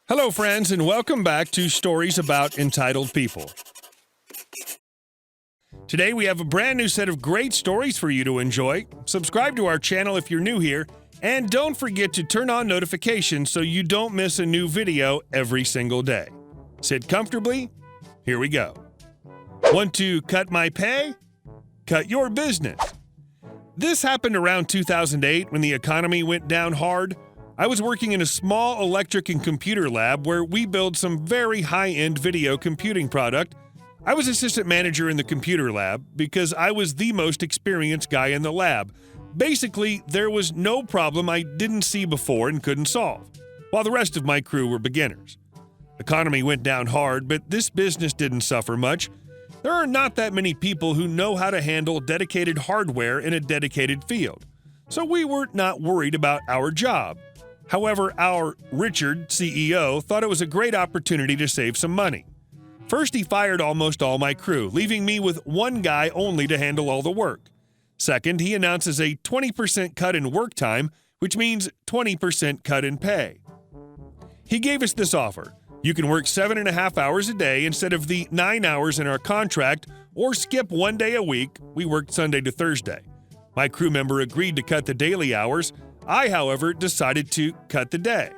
Hello, friends, and welcome back to Stories About Entitled People. Today, we have a brand new set of great stories for you to enjoy. Subscribe to our channel if you're new here, and don't forget to turn on notifications so you don't miss a new video every single day. Sit comfortably. Here we go. Want to cut my pay? Cut your business. This happened around 2008 when the economy went down hard. I was working in a small electric and computer lab where we build some very high-end video computing product. I was assistant manager in the computer lab because I was the most experienced guy in the lab. Basically, there was no problem I didn't see before and couldn't solve, while the rest of my crew were beginners. Economy went down hard, but this business didn't suffer much. There are not that many people who know how to handle dedicated hardware in a dedicated field, so we were not worried about our job. However, our Richard, CEO, thought it was a great opportunity to save some money. First, he fired almost all my crew, leaving me with one guy only to handle all the work. Second, he announces a 20% cut in work time, which means 20% cut in pay. He gave us this offer. You can work 7.5 hours a day instead of the 9 hours in our contract, or skip one day a week. We worked Sunday to Thursday. My crew member agreed to cut the daily hours. I, however, decided to cut the day.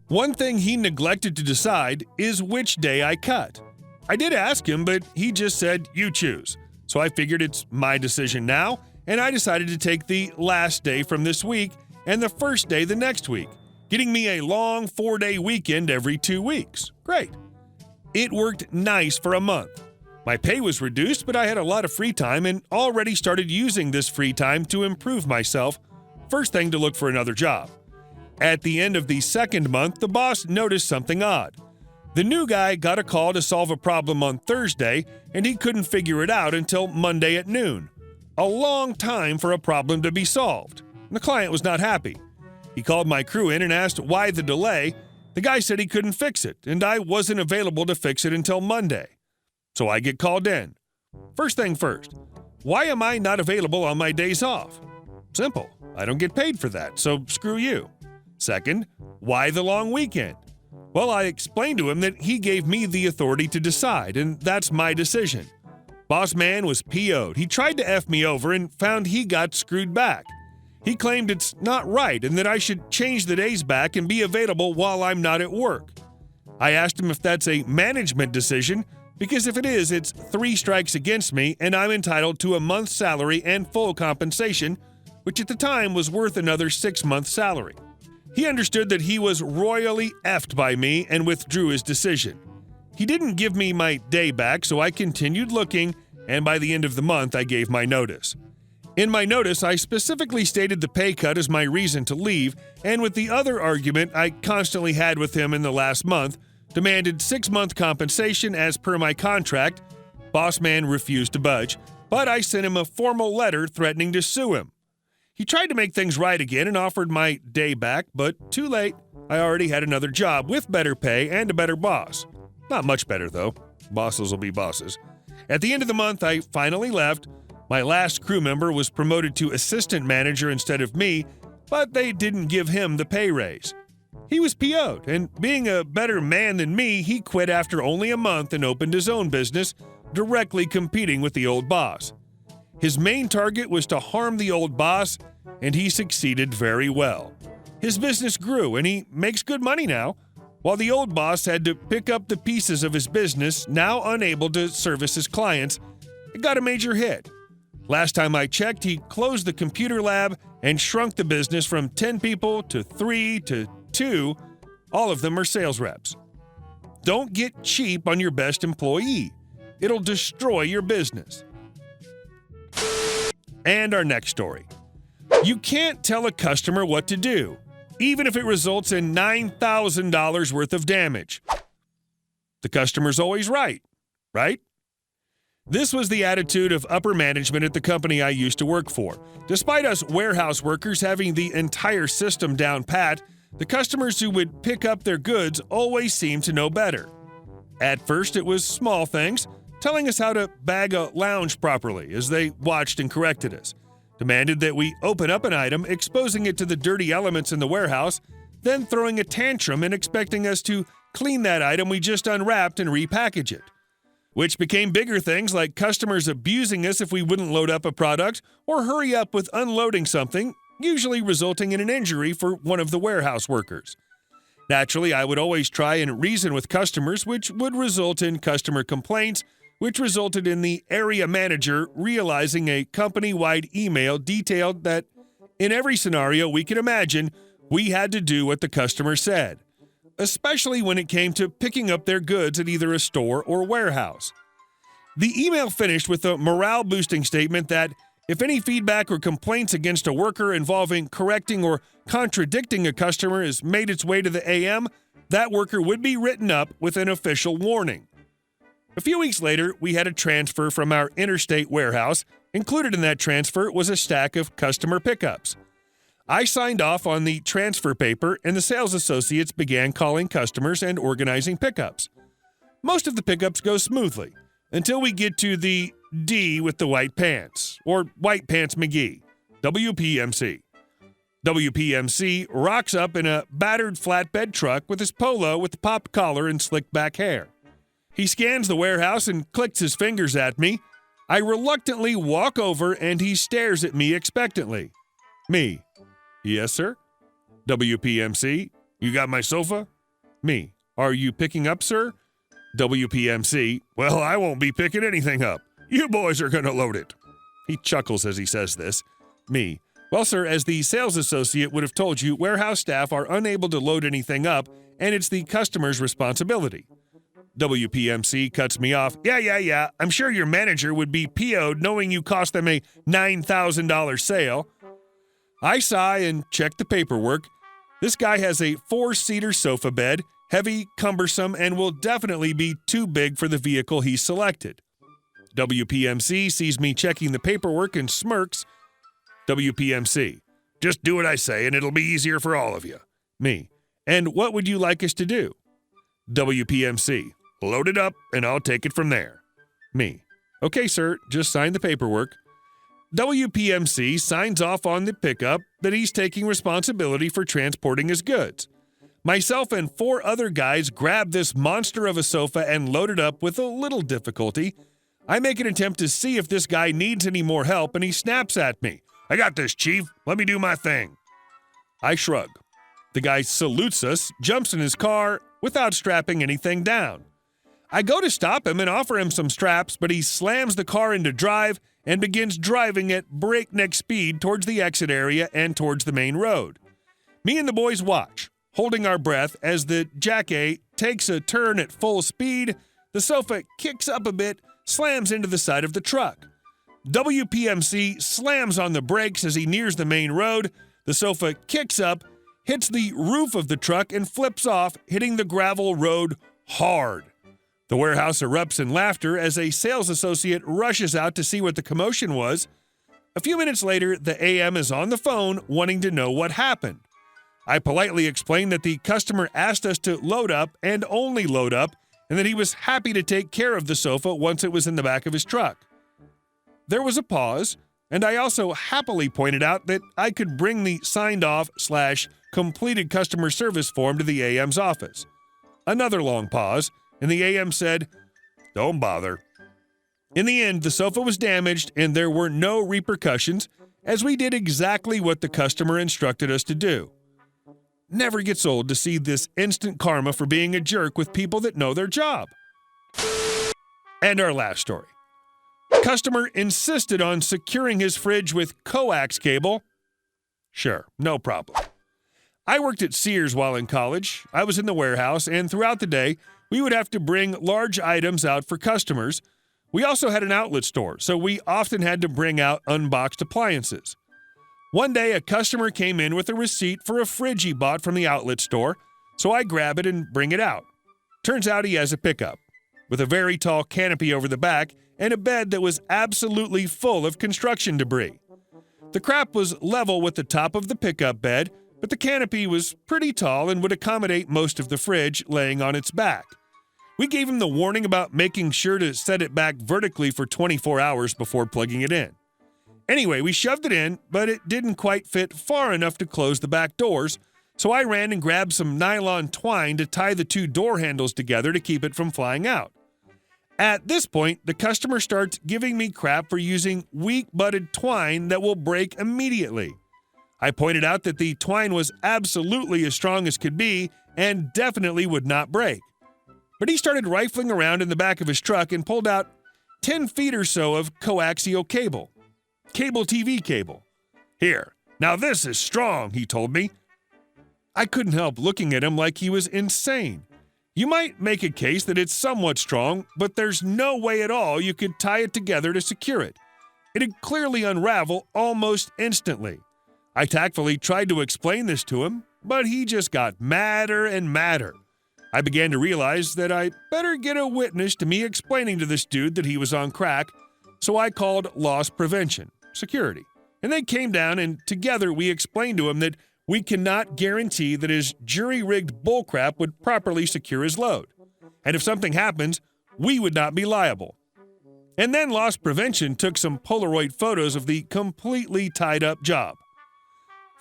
One thing he neglected to decide is which day I cut. I did ask him, but he just said, "You choose." So I figured it's my decision now, and I decided to take the last day from this week and the first day the next week, getting me a long 4-day weekend every 2 weeks. Great. It worked nice for a month. My pay was reduced, but I had a lot of free time and already started using this free time to improve myself. First thing to look for another job. At the end of the second month, the boss noticed something odd. The new guy got a call to solve a problem on Thursday, and he couldn't figure it out until Monday at noon. A long time for a problem to be solved. The client was not happy. He called my crew in and asked why the delay. The guy said he couldn't fix it, and I wasn't available to fix it until Monday. So I get called in. First thing first, why am I not available on my days off? Simple. I don't get paid for that, so screw you. Second, why the long weekend? Well, I explained to him that he gave me the authority to decide, and that's my decision. Boss man was PO'd. He tried to F me over and found he got screwed back. He claimed it's not right and that I should change the days back and be available while I'm not at work. I asked him if that's a management decision, because if it is, it's 3 strikes against me and I'm entitled to a month's salary and full compensation, which at the time was worth another 6-month salary. He understood that he was royally effed by me and withdrew his decision. He didn't give me my day back, so I continued looking, and by the end of the month, I gave my notice. In my notice, I specifically stated the pay cut as my reason to leave, and with the other argument I constantly had with him in the last month, demanded 6-month compensation as per my contract. Boss man refused to budge, but I sent him a formal letter threatening to sue him. He tried to make things right again and offered my day back, but too late. I already had another job with better pay and a better boss. Not much better, though. Bosses will be bosses. At the end of the month, I finally left. My last crew member was promoted to assistant manager instead of me, but they didn't give him the pay raise. He was PO'd, and being a better man than me, he quit after only a month and opened his own business, directly competing with the old boss. His main target was to harm the old boss, and he succeeded very well. His business grew, and he makes good money now, while the old boss had to pick up the pieces of his business, now unable to service his clients. It got a major hit. Last time I checked, he closed the computer lab and shrunk the business from 10 people to 3 to 2. All of them are sales reps. Don't get cheap on your best employee. It'll destroy your business. And our next story. You can't tell a customer what to do, even if it results in $9,000 worth of damage. The customer's always right, right? This was the attitude of upper management at the company I used to work for. Despite us warehouse workers having the entire system down pat, the customers who would pick up their goods always seemed to know better. At first, it was small things, telling us how to bag a lounge properly as they watched and corrected us, demanded that we open up an item, exposing it to the dirty elements in the warehouse, then throwing a tantrum and expecting us to clean that item we just unwrapped and repackage it. Which became bigger things like customers abusing us if we wouldn't load up a product or hurry up with unloading something, usually resulting in an injury for one of the warehouse workers. Naturally, I would always try and reason with customers, which would result in customer complaints, which resulted in the area manager realizing a company-wide email detailed that in every scenario we could imagine, we had to do what the customer said, especially when it came to picking up their goods at either a store or warehouse. The email finished with a morale-boosting statement that if any feedback or complaints against a worker involving correcting or contradicting a customer has made its way to the AM, that worker would be written up with an official warning. A few weeks later, we had a transfer from our interstate warehouse. Included in that transfer was a stack of customer pickups. I signed off on the transfer paper, and the sales associates began calling customers and organizing pickups. Most of the pickups go smoothly, until we get to the D with the white pants, or White Pants McGee, WPMC. WPMC rocks up in a battered flatbed truck with his polo with the popped collar and slicked back hair. He scans the warehouse and clicks his fingers at me. I reluctantly walk over and he stares at me expectantly. Me. Yes, sir. WPMC. You got my sofa? Me. Are you picking up, sir? WPMC. Well, I won't be picking anything up. You boys are going to load it. He chuckles as he says this. Me. Well, sir, as the sales associate would have told you, warehouse staff are unable to load anything up, and it's the customer's responsibility. WPMC cuts me off. Yeah. I'm sure your manager would be PO'd knowing you cost them a $9,000 sale. I sigh and check the paperwork. This guy has a 4-seater sofa bed, heavy, cumbersome, and will definitely be too big for the vehicle he selected. WPMC sees me checking the paperwork and smirks. WPMC. Just do what I say and it'll be easier for all of you. Me. And what would you like us to do? WPMC. Load it up and I'll take it from there. Me. Okay, sir, just sign the paperwork. WPMC signs off on the pickup that he's taking responsibility for transporting his goods. Myself and 4 other guys grab this monster of a sofa and load it up with a little difficulty. I make an attempt to see if this guy needs any more help, and he snaps at me. I got this, Chief. Let me do my thing. I shrug. The guy salutes us, jumps in his car without strapping anything down. I go to stop him and offer him some straps, but he slams the car into drive and begins driving at breakneck speed towards the exit area and towards the main road. Me and the boys watch, holding our breath as the Jackie takes a turn at full speed. The sofa kicks up a bit, slams into the side of the truck. WPMC slams on the brakes as he nears the main road. The sofa kicks up, hits the roof of the truck, and flips off, hitting the gravel road hard. The warehouse erupts in laughter as a sales associate rushes out to see what the commotion was. A few minutes later, the AM is on the phone wanting to know what happened. I politely explained that the customer asked us to load up and only load up, and that he was happy to take care of the sofa once it was in the back of his truck. There was a pause, and I also happily pointed out that I could bring the signed-off/completed customer service form to the AM's office. Another long pause, and the AM said, "Don't bother." In the end, the sofa was damaged, and there were no repercussions, as we did exactly what the customer instructed us to do. Never gets old to see this instant karma for being a jerk with people that know their job. And our last story. Customer insisted on securing his fridge with coax cable. Sure, no problem. I worked at Sears while in college. I was in the warehouse, and throughout the day, we would have to bring large items out for customers. We also had an outlet store, so we often had to bring out unboxed appliances. One day, a customer came in with a receipt for a fridge he bought from the outlet store, so I grab it and bring it out. Turns out he has a pickup, with a very tall canopy over the back and a bed that was absolutely full of construction debris. The crap was level with the top of the pickup bed, but the canopy was pretty tall and would accommodate most of the fridge laying on its back. We gave him the warning about making sure to set it back vertically for 24 hours before plugging it in. Anyway, we shoved it in, but it didn't quite fit far enough to close the back doors, So I ran and grabbed some nylon twine to tie the two door handles together to keep it from flying out. At this point, the customer starts giving me crap for using weak-butted twine that will break immediately. I pointed out that the twine was absolutely as strong as could be and definitely would not break. But he started rifling around in the back of his truck and pulled out 10 feet or so of coaxial cable. Cable TV cable. "Here, now this is strong," he told me. I couldn't help looking at him like he was insane. You might make a case that it's somewhat strong, but there's no way at all you could tie it together to secure it. It'd clearly unravel almost instantly. I tactfully tried to explain this to him, but he just got madder and madder. I began to realize that I better get a witness to me explaining to this dude that he was on crack, so I called loss prevention, security, and they came down and together we explained to him that we cannot guarantee that his jury-rigged bullcrap would properly secure his load. And if something happens, we would not be liable. And then loss prevention took some Polaroid photos of the completely tied-up job.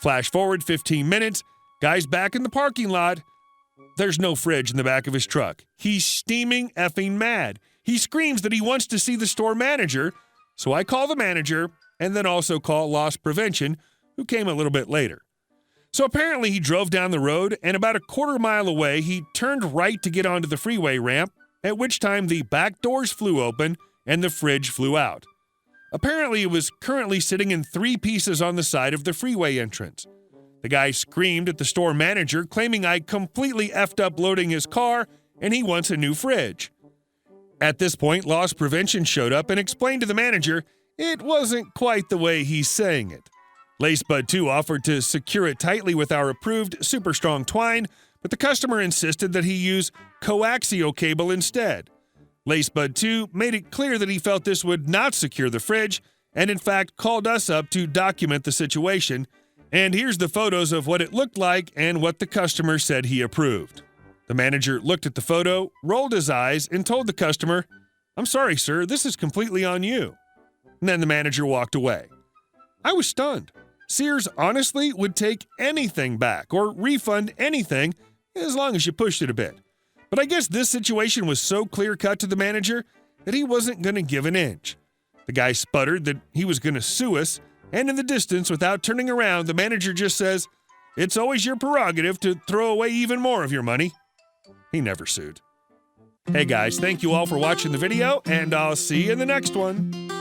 Flash forward 15 minutes, guy's back in the parking lot. There's no fridge in the back of his truck. He's steaming effing mad. He screams that he wants to see the store manager, so I call the manager and then also call loss prevention, who came a little bit later. So apparently he drove down the road, and about a quarter mile away, he turned right to get onto the freeway ramp, at which time the back doors flew open and the fridge flew out. Apparently it was currently sitting in 3 pieces on the side of the freeway entrance. The guy screamed at the store manager, claiming I completely effed up loading his car and he wants a new fridge. At this point, loss prevention showed up and explained to the manager it wasn't quite the way he's saying it. Lacebud 2 offered to secure it tightly with our approved super strong twine, but the customer insisted that he use coaxial cable instead. Lacebud 2 made it clear that he felt this would not secure the fridge, and in fact called us up to document the situation, and here's the photos of what it looked like and what the customer said he approved. The manager looked at the photo, rolled his eyes, and told the customer, "I'm sorry, sir, this is completely on you." And then the manager walked away. I was stunned. Sears honestly would take anything back or refund anything as long as you pushed it a bit. But I guess this situation was so clear-cut to the manager that he wasn't going to give an inch. The guy sputtered that he was going to sue us, and in the distance, without turning around, the manager just says, "It's always your prerogative to throw away even more of your money." He never sued. Hey guys, thank you all for watching the video, and I'll see you in the next one.